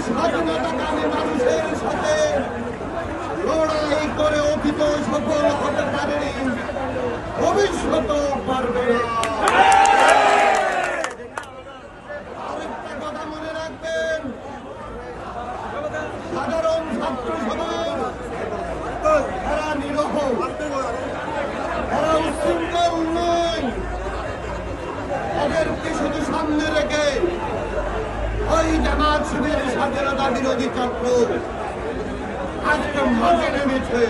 স্বাধীনতাকামী মানুষের সাথে লড়াই করে অতীত সফল হতে পারেনি, ভবিষ্যতেও পারবে না। আরেকটা কথা মনে রাখবেন, সাধারণ ছাত্র সমাজ এরা নিরহ, এরা উচ্ছৃঙ্খল নয়। এদেরকে শুধু সামনে রেখে ওই জামাত শিবির স্বাধীনতা বিরোধী চক্র আজকে মাঠে নেমেছে।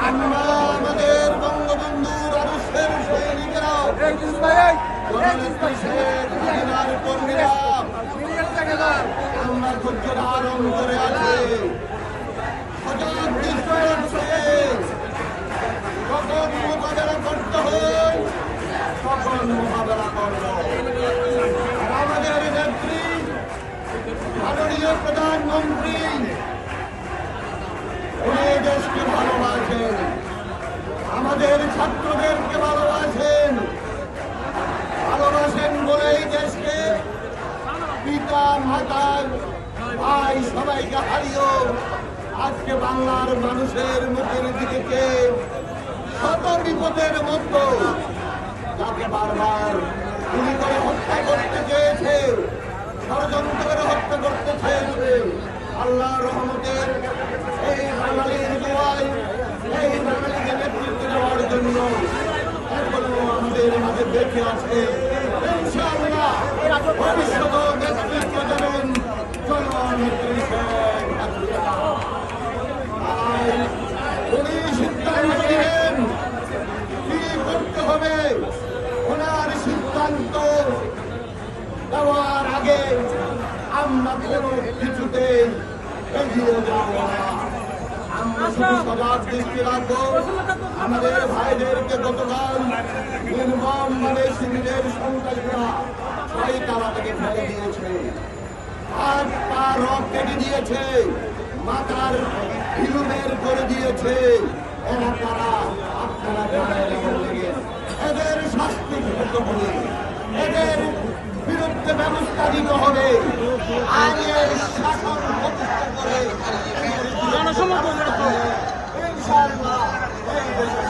আমরা আমাদের বঙ্গবন্ধুর আদর্শের সৈনিকেরা, কর্মীরা আমরা ধৈর্য ধারণ করে আছে, সজাগ দৃষ্টি রাখছে। যখন মোকাবেলা করতে হয় তখন মোকাবেলা করব। আমাদের নেত্রী মাননীয় প্রধানমন্ত্রী উনি দেশকে ভালোবাসেন, আমাদের ছাত্রদেরকে ভালোবাসেন, ভালোবাসেন বলেই দেশকে পিতা মাতা ভাই সবাইকে হারিয়েও আজকে বাংলার মানুষের মুখের দিকে শত বিপদের মতো যাকে বারবার গুলি করে হত্যা করতে চেয়েছে, ষড়যন্ত্র করে হত্যা করতে চেয়েছে, আল্লাহ রহমতের এই বাঙালির দোয়ায় এই বাঙালিকে নেতৃত্ব দেওয়ার জন্য এখনো আমাদের মাঝে বেঁচে আছে। ইনশাআল্লাহ ভবিষ্যতেও নেতৃত্ব দেবেন জননেত্রী শেখ হাসিনা। উনি সিদ্ধান্ত নেবেন কি করতে হবে, ওনার সিদ্ধান্ত দেওয়ার আগে আমরা কোনো কিছুতে এগিয়ে যাব না। আমরা শুধু সজাগ দৃষ্টি রাখবো। আমাদের ভাইদেরকে গতকাল নির্মম মানে শিবিরের সন্ত্রাসীরা ছয়তলা থেকে ফেলে দিয়েছে, হাত পা রক কেটে দিয়েছে, মাথার হিলু বের করে দিয়েছে। এরা তারা আপনারা এদের শাস্তি দিতে হবে, এদের বিরুদ্ধে ব্যবস্থা দিতে হবে। আইনের শাসন প্রতিষ্ঠা করে জনসমর্থন ইনশাআল্লাহ এই দেশে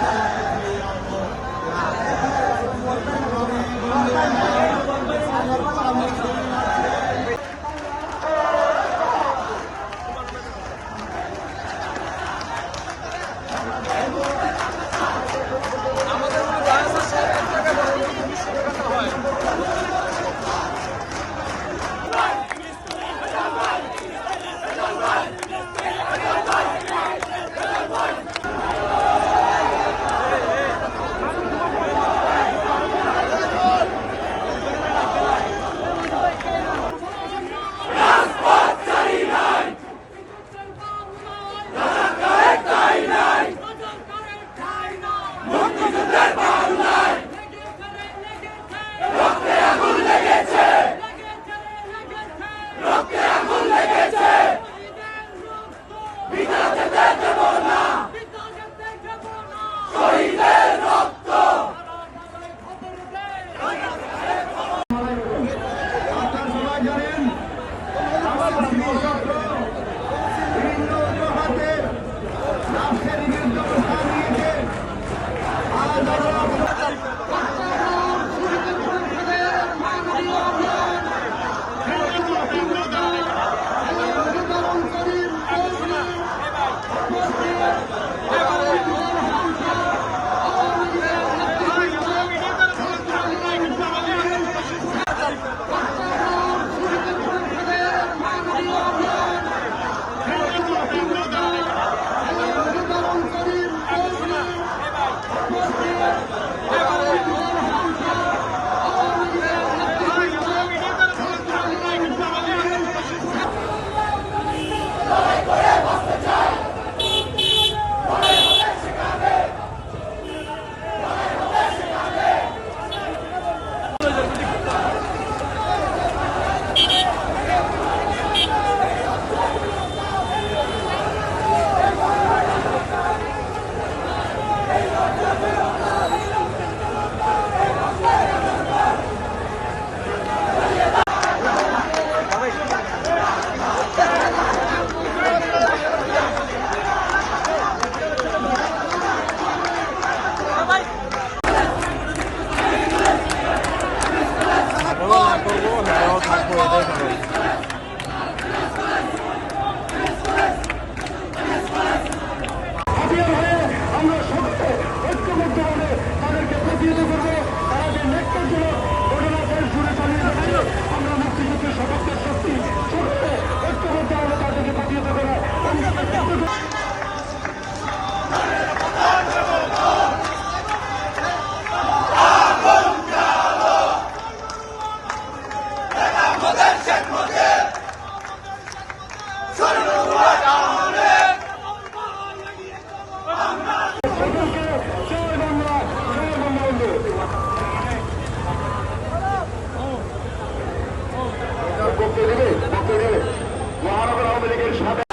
মহানগর আওয়ামী লীগের সাবেক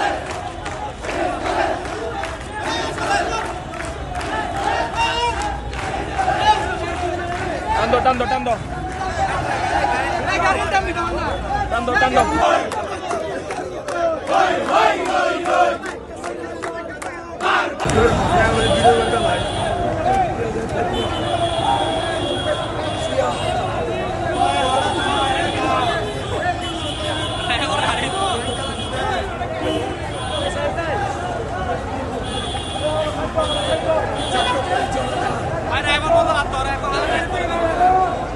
টান্দো টান্দো